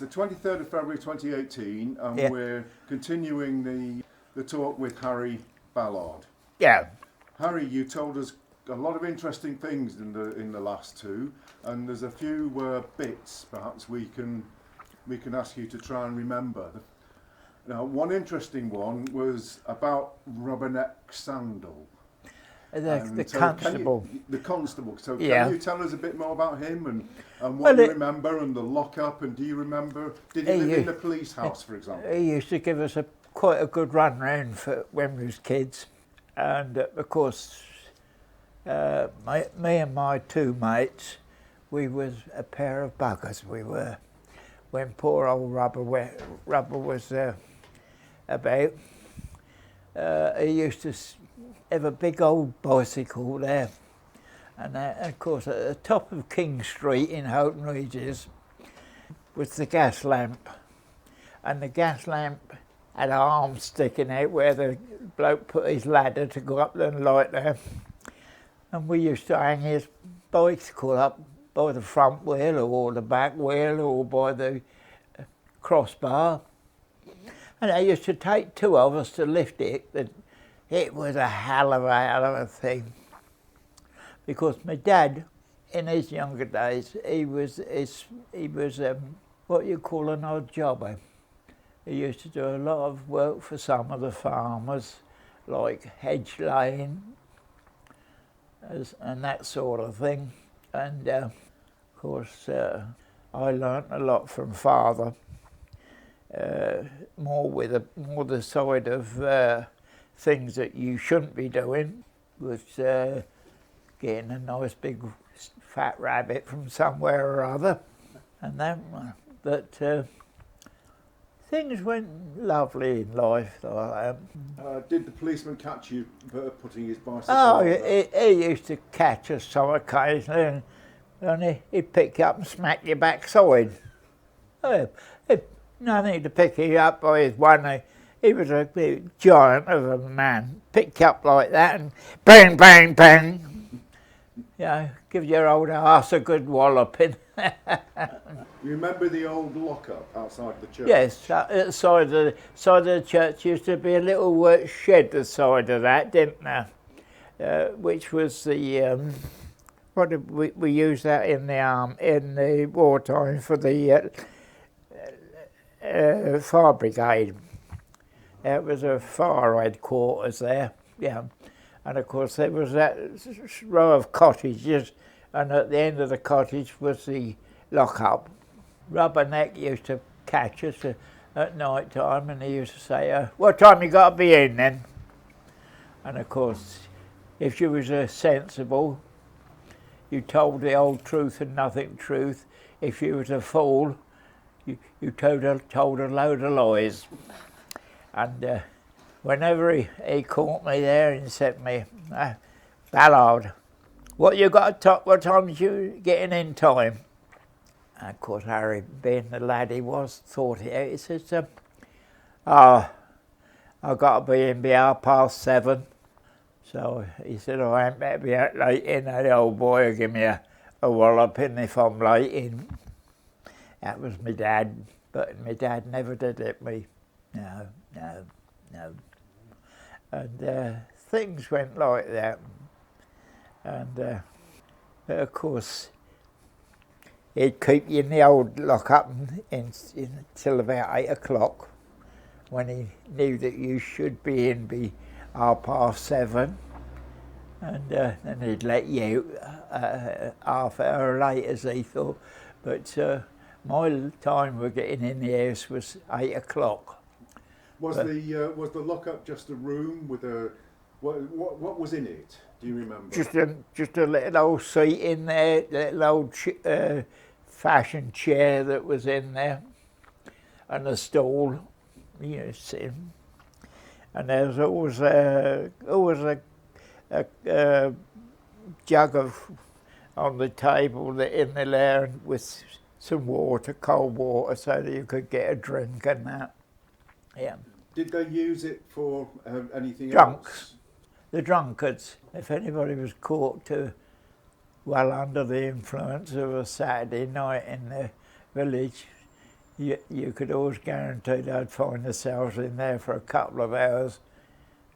The 23rd of February 2018, and we're continuing the talk with Harry Ballard. Yeah. Harry, you told us a lot of interesting things in the last two, and there's a few bits perhaps we can ask you to try and remember. Now, one interesting one was about Rubberneck Sandal. The constable. The constable. So Yeah. can you tell us a bit more about him and what you remember, and the lockup, and do you remember, did he live in the police house, for example? He used to give us quite a good run round for when we was kids. And of course, me and my two mates, we was a pair of buggers, we were. When poor old Rubber was about, he used to have a big old bicycle there. And of course, at the top of King Street in Houghton Regis was the gas lamp. And the gas lamp had arms sticking out where the bloke put his ladder to go up and light there. And we used to hang his bicycle up by the front wheel or the back wheel or by the crossbar. And it used to take two of us to lift it. It was a hell of a thing. Because my dad, in his younger days, he was what you call an odd jobber. He used to do a lot of work for some of the farmers, like hedge laying and that sort of thing. And of course, I learnt a lot from Father, more the side of things that you shouldn't be doing, was getting a nice big fat rabbit from somewhere or other, and that. Things went lovely in life like that. Did the policeman catch you putting his bicycle? Oh, he used to catch us some occasionally, and he'd pick you up and smack your backside. Nothing to pick you up by his one. He was a big giant of a man. Pick you up like that and bang, bang, bang. You know, give your old ass a good walloping. You remember the old lockup outside the church? Yes, at the side of the church used to be a little work shed at the side of that, didn't there? Which was the what did we used that in the wartime for the fire brigade. It was a fire headquarters there, yeah. And of course there was that row of cottages, and at the end of the cottage was the lockup. Rubberneck used to catch us at night time, and he used to say, what time you got to be in then? And of course, if you was sensible, you told the old truth and nothing truth. If you was a fool, you told a load of lies. And whenever he caught me there and said to me, Ballard, what time is you getting in time? And of course, Harry, being the lad he was, thought it out. He says, I've got to be in by 7:30. So he said, I ain't better be out late in. The old boy will give me a walloping if I'm late in. That was my dad, but my dad never did it me. No. And things went like that. And of course, he'd keep you in the old lockup until about 8 o'clock, when he knew that you should be in by 7:30, and then he'd let you half hour late, as he thought. But my time for getting in the house was 8 o'clock. Was the lockup just a room with a what was in it? Do you remember? Just a little old seat in there, little old fashion chair that was in there, and a stool, you know, sitting. And there was always a jug on the table in the lair with some water, cold water, so that you could get a drink and that. Yeah. Did they use it for anything Drunks. else? The drunkards. If anybody was caught well under the influence of a Saturday night in the village, you could always guarantee they'd find themselves in there for a couple of hours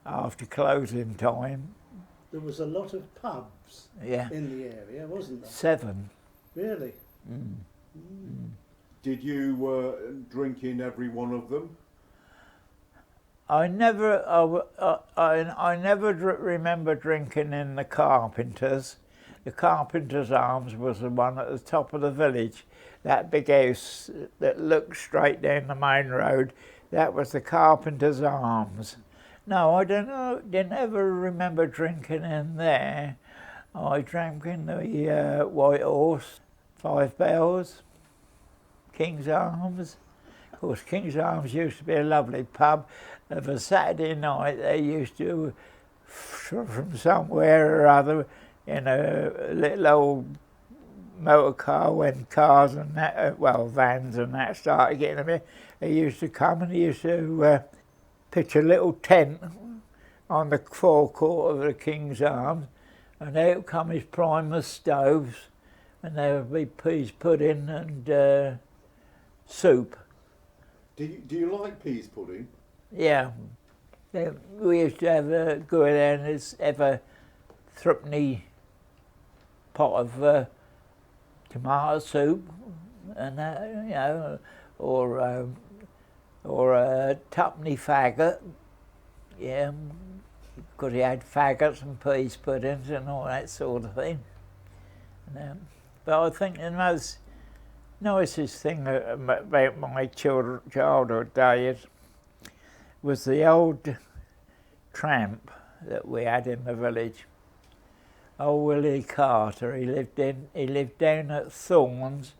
after closing time. There was a lot of pubs Yeah, in the area, wasn't there? 7. Really? Mm. Mm. Did you drink in every one of them? I never remember drinking in the Carpenters. The Carpenters' Arms was the one at the top of the village. That big house that looked straight down the main road, that was the Carpenters' Arms. No, I didn't ever remember drinking in there. I drank in the White Horse, 5 Bells, King's Arms. Of course, King's Arms used to be a lovely pub. Of a Saturday night, they used to, from somewhere or other, in a little old motor car, when cars and that, vans and that started getting them in, they used to come and they used to pitch a little tent on the forecourt of the King's Arms, and out would come his Primus stoves, and there would be peas pudding and soup. Do you like peas pudding? Yeah. We used to have go there and have a threepenny pot of tomato soup, and or a tuppenny faggot. Yeah, because he had faggots and peas puddings and all that sort of thing. But I think the most nicest thing about my childhood days was the old tramp that we had in the village. Old Willie Carter. He lived down at Thorns,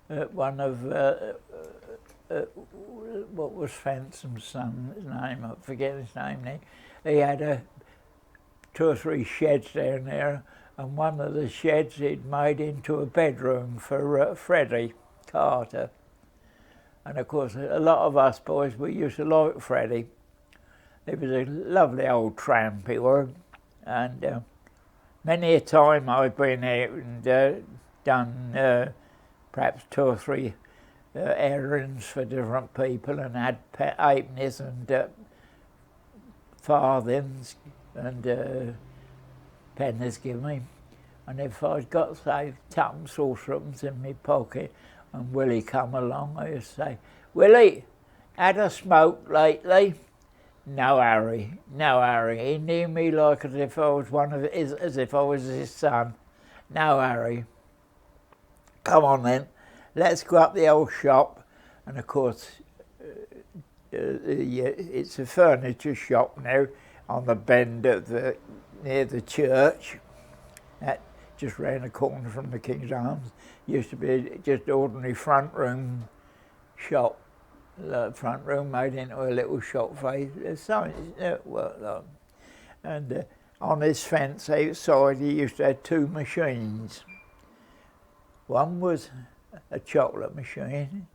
at one of what was Fensom's son's name? I forget his name now. He had 2 or 3 sheds down there, and one of the sheds he'd made into a bedroom for Freddie Carter. And of course, a lot of us boys, we used to like Freddie. He was a lovely old tramp, he was. And many a time I've been out and done perhaps 2 or 3 errands for different people, and had halfpennies and farthings and pennies given me. And if I'd got, say, 2pence or 3pence in my pocket, and Willie come along, I used to say, "Willie, had a smoke lately?" "No, Harry, no, Harry." He knew me like as if I was as if I was his son. "No, Harry. Come on then, let's go up the old shop." And of course, it's a furniture shop now on the bend near the church. That just round the corner from the King's Arms. Used to be just ordinary front room shop. The front room made into a little shop face. And on his fence outside, he used to have 2 machines. One was a chocolate machine,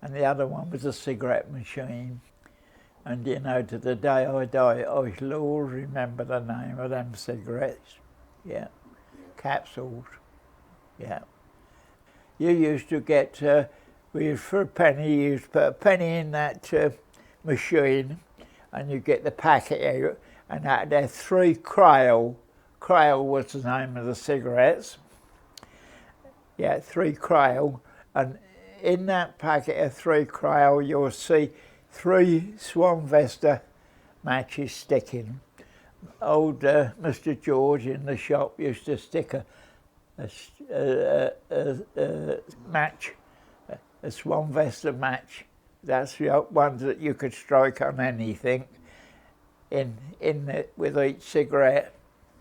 and the other one was a cigarette machine. And to the day I die, I shall always remember the name of them cigarettes. Yeah, capsules. Yeah. You used to get, for a penny, you used to put a penny in that machine, and you get the packet out, and that had 3 Crail. Crail was the name of the cigarettes. Yeah, 3 Crail, and in that packet of 3 Crail, you'll see 3 Swanvester matches sticking. Old Mr. George in the shop used to stick a match, a Swanvester match. That's the ones that you could strike on anything with each cigarette,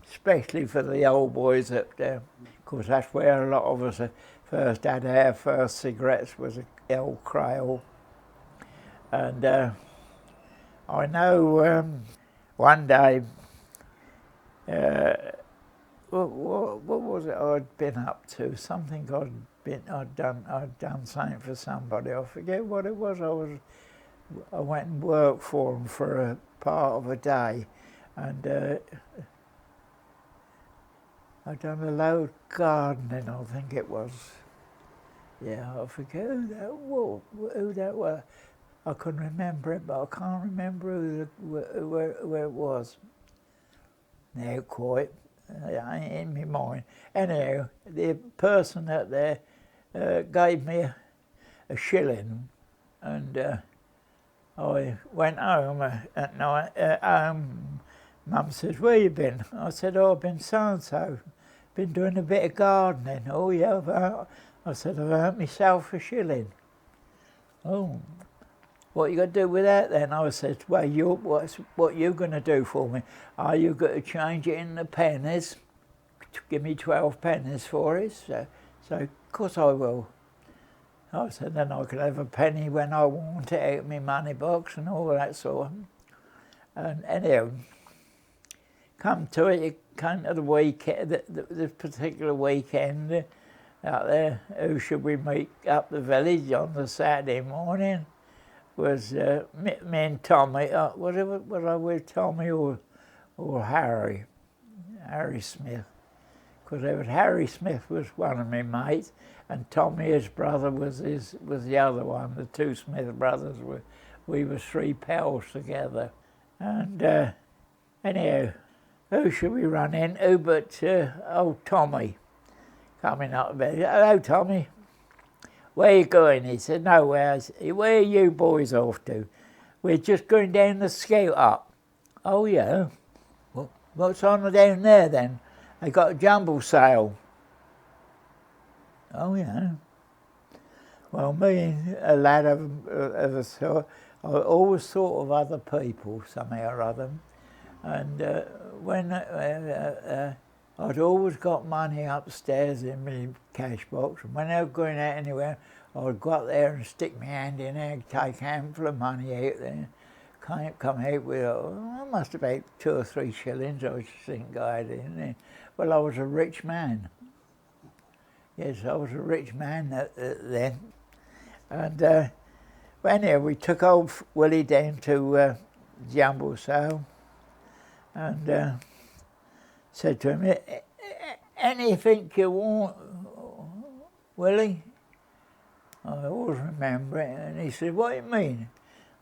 especially for the old boys up there. Of course, that's where a lot of us first had our first cigarettes, was a old Crail. And I know one day, what was it I'd been up to? Something I'd done something for somebody. I forget what it was. I went and worked for them for a part of a day, and I'd done a load of gardening, I think it was. Yeah, I forget who that was. I can remember it, but I can't remember where it was. No, quite. It ain't in my mind. Anyhow, the person out there gave me a shilling, and I went home at night. Mum says, "Where you been?" I said, "Oh, I've been so-and-so. Been doing a bit of gardening." "Oh, yeah, I said, "I've earned myself a shilling." "Oh, what you got to do with that then?" I said, "Well, what you going to do for me? Are you going to change it into pennies? Give me 12 pennies for it?" So of course I will. I said, "Then I could have a penny when I want it out of my money box and all that sort of." And anyhow, come to it, it came to the weekend, the particular weekend out there. Who should we meet up the village on the Saturday morning? Was me and Tommy. Was I with Tommy or Harry? Harry Smith. Because Harry Smith was one of my mates, and Tommy, his brother, was the other one. The two Smith brothers we were three pals together. And anyhow, who should we run into but old Tommy coming up there. "Hello, Tommy. Where you going?" He said, "Nowhere." I said, "Where are you boys off to?" "We're just going down the Scout Up." "Oh, yeah? What's on down there then?" "They got a jumble sale." "Oh, yeah." Well, me and a lad of a sort, I always thought of other people somehow or other. And when I'd always got money upstairs in my cash box, and when I was going out anywhere, I'd go up there and stick my hand in there, take a handful of money out there, come out with, I must have about 2 or 3 shillings, I think I had in there. Well, I was a rich man. Yes, I was a rich man then. And anyhow, we took old Willie down to jumble sale and said to him, "Anything you want, Willie?" I always remember it. And he said, "What do you mean?"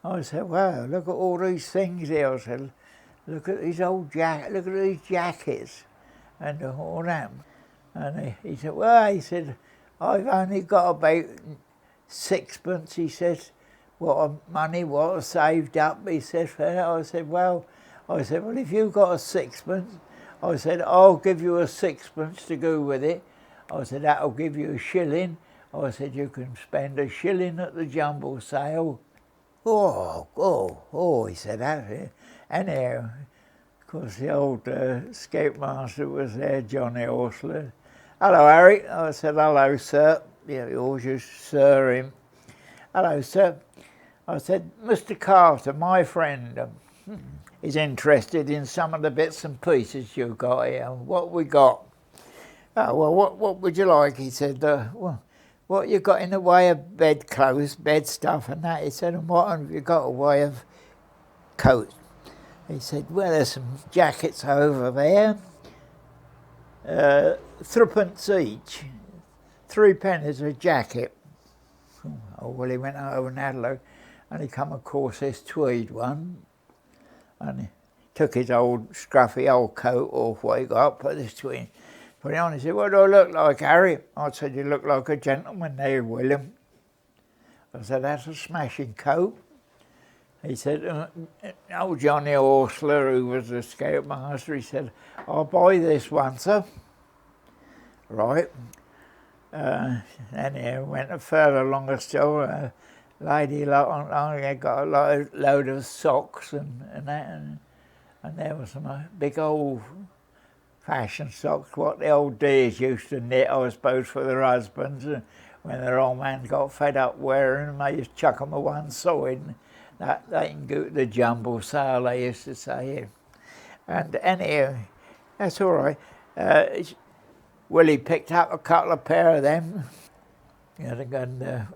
I said, "Well, look at all these things here." I said, "Look at these look at these jackets and all that." And he said, "Well," he said, "I've only got about 6pence," he said, "what I saved up," he said, for that. I said, well, if you've got a 6pence, I said, I'll give you a 6pence to go with it. I said, that'll give you a shilling. I said, you can spend a shilling at the jumble sale. Oh, he said that. Anyhow, of course, the old scoutmaster was there, Johnny Horsler. "Hello, Harry." I said, "Hello, sir." Yeah, he always used to sir him. "Hello, sir." I said, "Mr. Carter, my friend, is interested in some of the bits and pieces you've got here. What we got?" "Oh, well, what would you like?" He said, "Well, what you got in the way of bed clothes, bed stuff and that?" He said, "And what have you got in the way of coats?" He said, "Well, there's some jackets over there, 3pence each, 3 pennies a jacket." Oh, well, he went over and had a look, and he come across this tweed one, and he took his old scruffy old coat off what he got, put it on. He said, "What do I look like, Harry?" I said, "You look like a gentleman there, William." I said, "That's a smashing coat." He said, old Johnny Horsler, who was the scoutmaster, he said, "I'll buy this one, sir." Right. Anyhow, went further along the store. A lady got a load of socks and that, and there was some big old fashion socks, what the old dears used to knit, I suppose, for their husbands. And when their old man got fed up wearing them, they used to chuck them at one side. That they can go to the jumble sale, they used to say. And anyhow, that's all right. Willie picked up a couple of pair of them. And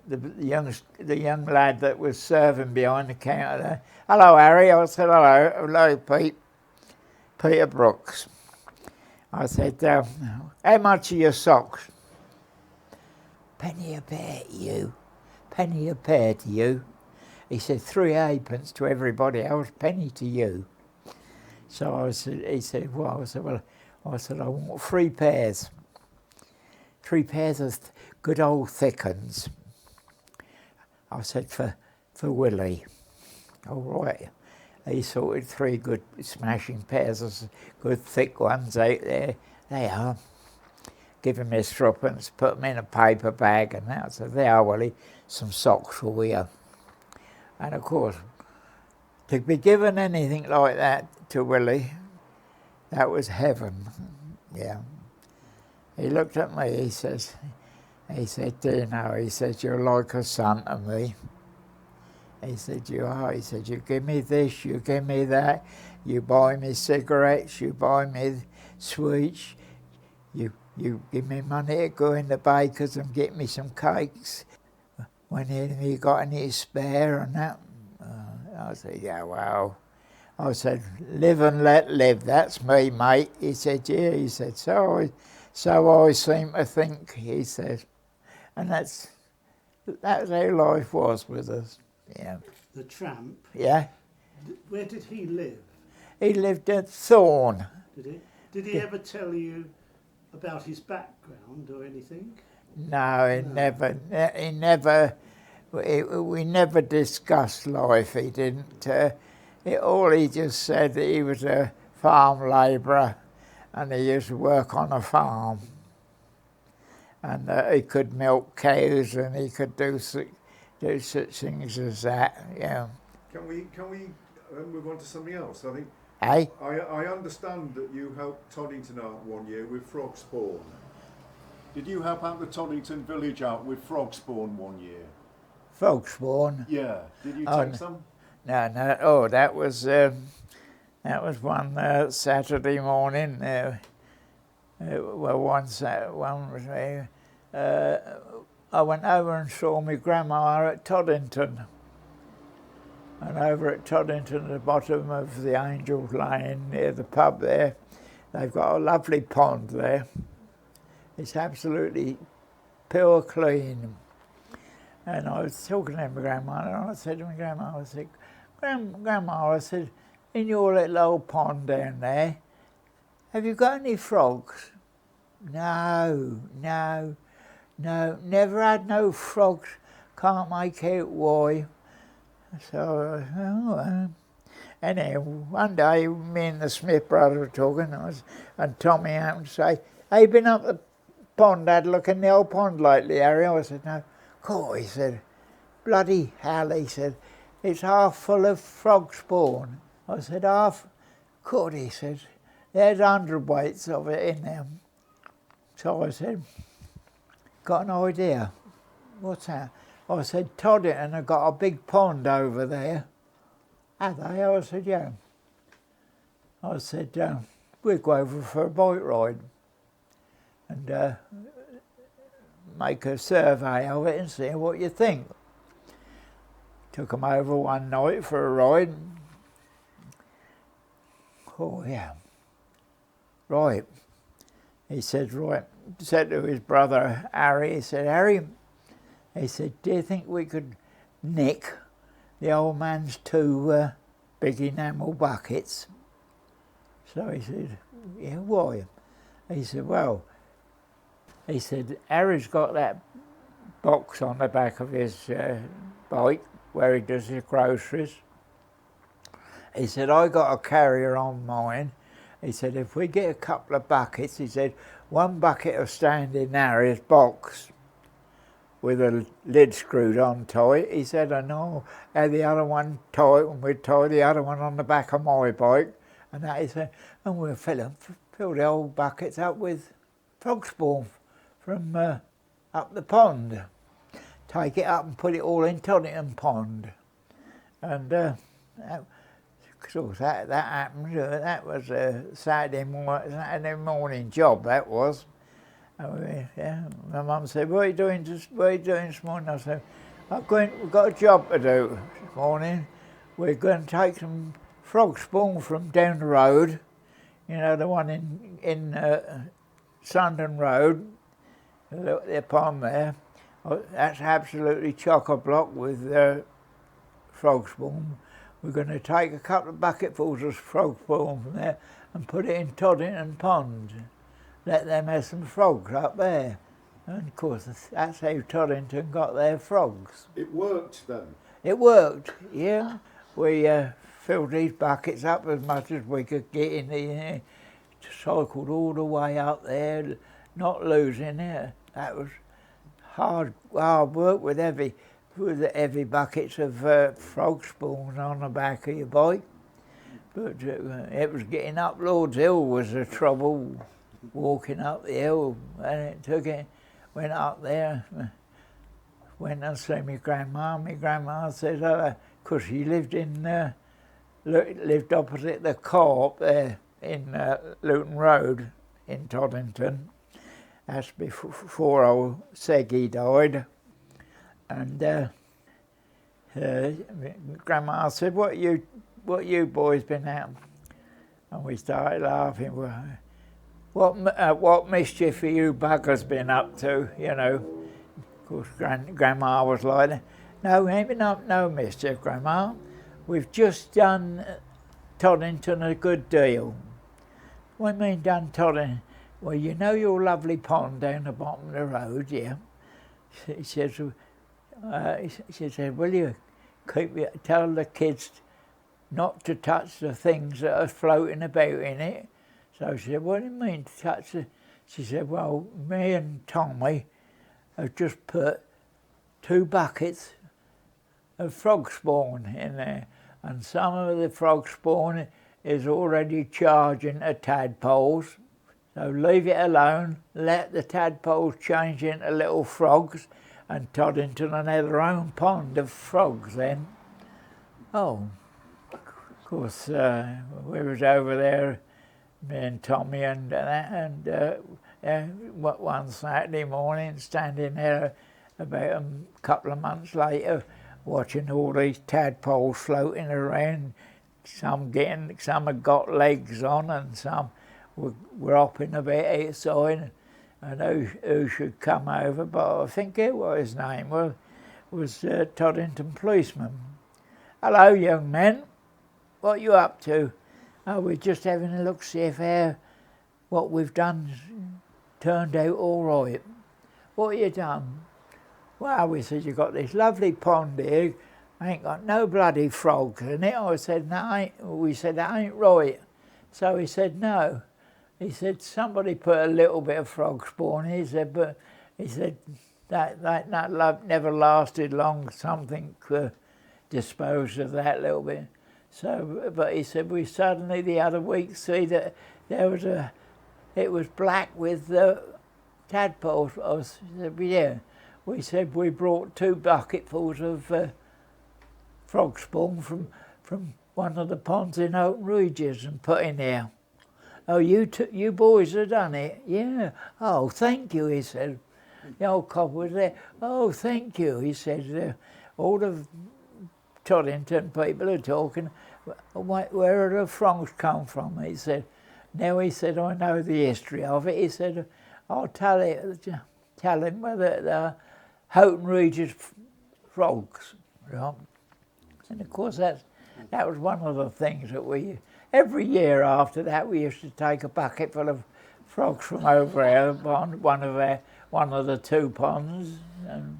the young lad that was serving behind the counter there, "Hello, Harry." I said, hello, Pete. Peter Brooks. I said, "How much are your socks?" penny a pair to you, penny a pair to you. He said, 3 halfpence to everybody else, penny to you. So he said, well, I said, I want 3 pairs. 3 pairs of good old thick uns. I said, for Willie. All right. He sorted 3 good smashing pairs of good thick ones out there. They are. Give him his 3pence, put them in a paper bag and that. So there are, Willie, some socks for you. And of course, to be given anything like that to Willie, that was heaven. Yeah. He looked at me, he said, do you know, he said, you're like a son to me. He said, you are. He said, you give me this, you give me that, you buy me cigarettes, you buy me sweets, you give me money to go in the baker's and get me some cakes. When you got any spare and that? I said, yeah, well. I said, live and let live, that's me, mate. He said, yeah. He said, so I seem to think, he said. And that's how life was with us. Yeah. The tramp. Yeah. Where did he live? He lived at Thorn. Did he? Did he ever tell you about his background or anything? No, he never. We never discussed life. He didn't. All he just said that he was a farm labourer, and he used to work on a farm, and he could milk cows, and he could do such things as that. Yeah. Can we move on to something else? I think. Hey? I understand that you helped Toddington out one year with frog spawn. Did you help out the Toddington village out with frog spawn one year? Frog spawn? Yeah. Did you take some? No. Oh, that was one Saturday morning. I went over and saw my grandma at Toddington. And over at Toddington, at the bottom of the Angels Lane, near the pub there, they've got a lovely pond there. It's absolutely pure clean. And I was talking to my grandma, and I said to my grandma, I said, Grandma, I said, in your little old pond down there, have you got any frogs? No, never had no frogs, can't make out why. So, anyhow, one day me and the Smith brother were talking, and Tommy happened to say, "Have you been up the pond, had a look in the old pond lately, Harry?" I said, "No." "Cool," he said, "bloody hell," he said, "it's half full of frog spawn." I said, "Half?" "Good," he said, "there's 100 weights of it in there." So I said, "Got an idea." "What's that?" I said, "Toddington have got a big pond over there." "Have they?" I said, "Yeah." I said, "we'll go over for a bike ride and make a survey of it and see what you think." Took them over one night for a ride. Oh, yeah. Right. He said to his brother Harry, he said, "Harry," he said, "do you think we could nick the old man's 2 big enamel buckets?" So he said, "Yeah, why?" He said, "Well," he said, "Harry's got that box on the back of his bike where he does his groceries." He said, "I got a carrier on mine." He said, "if we get a couple of buckets," he said, "one bucket will stand in Harry's box with a lid screwed on tight." He said, "I know how the other one tight, and we'd tie the other one on the back of my bike." And that, he said, "and we'll fill the old buckets up with frog spawn from up the pond. Take it up and put it all in Toddington Pond." And that happened. That was a Saturday morning job, that was. Yeah. My mum said, what are you doing this morning?" I said, "We've got a job to do this morning. We're going to take some frog spawn from down the road, you know, the one in Sundon Road, the pond there. That's absolutely chock-a-block with frog spawn. We're going to take a couple of bucketfuls of frog spawn from there and put it in Toddington Pond. Let them have some frogs up there. And of course, that's how Toddington got their frogs. It worked then? It worked, yeah. We filled these buckets up as much as we could get in the cycled all the way up there, not losing it. That was hard work with heavy buckets of frog spawn on the back of your bike. But it was getting up Lord's Hill was the trouble, walking up the hill, and went up there, went and see my grandma. My grandma said, because she lived lived opposite the co-op there in Luton Road in Toddington. That's before old Seggy died. And Grandma said, what you boys been at? And we started laughing. What mischief have you buggers been up to, you know? Of course, Grandma was like that. No, we ain't been up no mischief, Grandma. We've just done Toddington a good deal. What do you mean done Toddington? Well, you know your lovely pond down the bottom of the road, yeah? She said, will you tell the kids not to touch the things that are floating about in it? So she said, what do you mean to touch the... She said, well, me and Tommy have just put 2 buckets of frog spawn in there, and some of the frog spawn is already charging to tadpoles. So leave it alone, let the tadpoles change into little frogs, and Toddington and have their own pond of frogs then. Oh, of course, we was over there, me and Tommy and one Saturday morning, standing there about a couple of months later, watching all these tadpoles floating around. Some had got legs on, and some were hopping about outside, and who should come over, but I think what his name was Toddington policeman. Hello, young men. What are you up to? Oh, we're just having a look, see if what we've done turned out all right. What have you done? Well, we said, you've got this lovely pond here, ain't got no bloody frogs in it. I said, no, we said, that ain't right. So he said, no. He said, somebody put a little bit of frog spawn in. He said, but he said, that never lasted long. Something disposed of that little bit. So, but he said, we suddenly the other week see that it was black with tadpoles. I said, yeah. We said we brought 2 bucketfuls of frog spawn from one of the ponds in Oak Regis and put in there. Oh, you boys have done it? Yeah. Oh, thank you, he said. The old cop was there. Oh, thank you, he said. All the Toddington people are talking. Where are the frogs come from? He said. Now, he said, I know the history of it. He said, I'll tell him whether they're Houghton Regis frogs. Right? And of course, that was one of the things that every year after that, we used to take a bucket full of frogs from over our pond, one of the 2 ponds, and